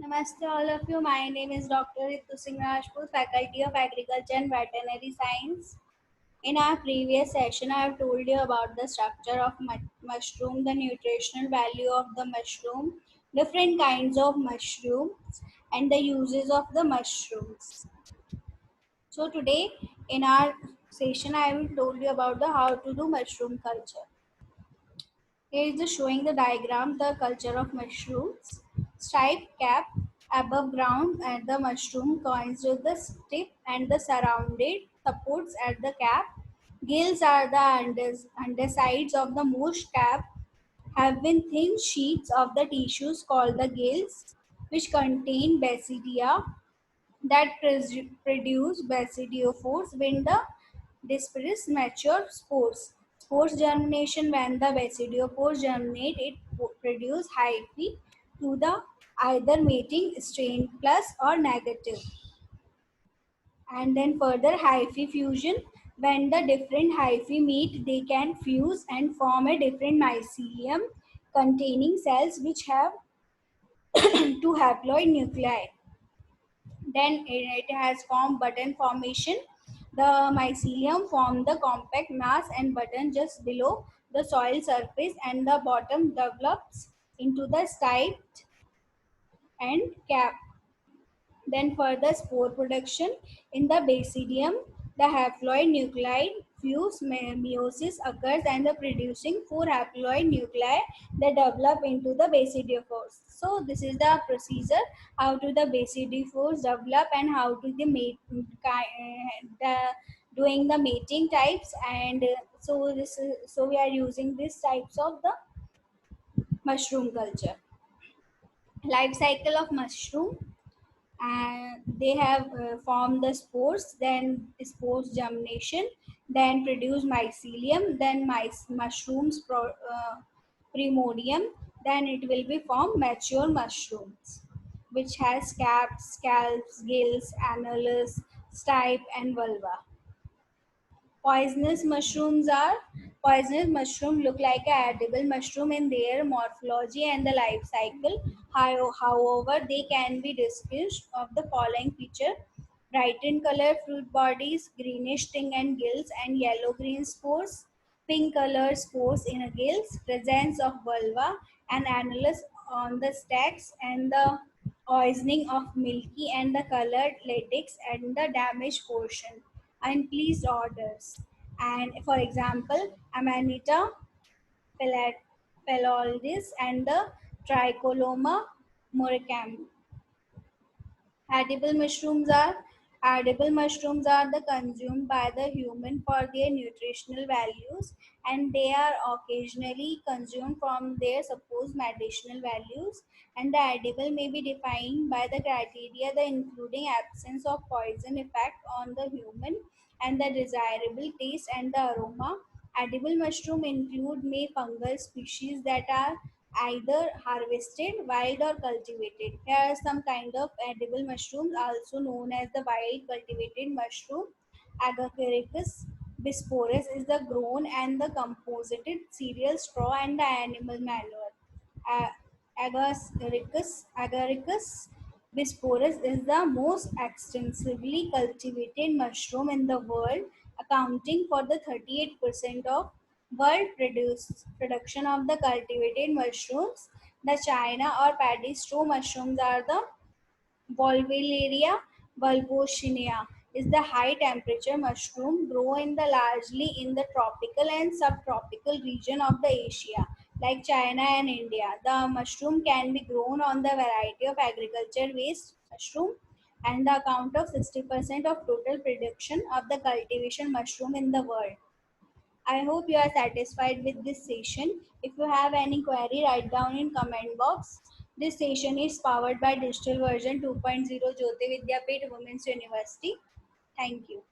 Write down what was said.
Namaste all of you. My name is Dr. Ritu Singh Rajput, Faculty of Agriculture and Veterinary Science. In our previous session, I have told you about the structure of mushroom, the nutritional value of the mushroom, different kinds of mushrooms, and the uses of the mushrooms. So today, in our session, I will told you about the how to do mushroom culture. Here is the showing the diagram, the culture of mushrooms. Striped cap above ground and the mushroom coins with the tip and the surrounded supports at the cap. Gills are the undersides of the most cap have been thin sheets of the tissues called the gills which contain basidia that produce basidiophores when the disperse mature spores. Spores germination when the basidiophores germinate, it produce hyphae to the either mating strain plus or negative. And then further hyphae fusion, when the different hyphae meet, they can fuse and form a different mycelium containing cells which have two haploid nuclei. Then it has formed button formation. The mycelium form the compact mass and button just below the soil surface, and the bottom develops into the stipe and cap. Then further spore production in the basidium, the haploid nuclei fuse, meiosis occurs and the producing four haploid nuclei that develop into the basidiophores. So this is the procedure how to the basidiophores develop and how to the mate the doing the mating types, and so we are using these types of the mushroom culture. Life cycle of mushroom, and they have formed the spores, then spores germination, then produce mycelium, then mushrooms primordium, then it will be formed mature mushrooms which has caps, scalps, gills, annulus, stipe and vulva. Poisonous mushroom look like a edible mushroom in their morphology and the life cycle. However, they can be distinguished of the following feature: bright in color fruit bodies, greenish sting and gills, and yellow-green spores, pink color spores in a gills, presence of vulva and annulus on the stacks, and the poisoning of milky and the colored latex and the damaged portion, unpleased odors. And for example, Amanita pallidis and the Trichoiloma muricam. Edible mushrooms are the consumed by the human for their nutritional values, and they are occasionally consumed from their supposed medicinal values. And the edible may be defined by the criteria the including absence of poison effect on the human and the desirable taste and the aroma. Edible mushroom include may fungal species that are either harvested, wild or cultivated. Here are some kind of edible mushrooms also known as the wild cultivated mushroom. Agathyricus bisporus is the grown and the composited cereal straw and the animal manure. Agaricus bisporus is the most extensively cultivated mushroom in the world, accounting for the 38% of world production of the cultivated mushrooms. The China or paddy straw mushrooms are the Volvularia vulpochinea is the high temperature mushroom grow in the largely in the tropical and subtropical region of the Asia like China and India. The mushroom can be grown on the variety of agriculture waste mushroom and the account of 60% of total production of the cultivation mushroom in the world. I hope you are satisfied with this session. If you have any query, write down in comment box. This session is powered by Digital Version 2.0 Jyoti Vidyapeeth Women's University. Thank you.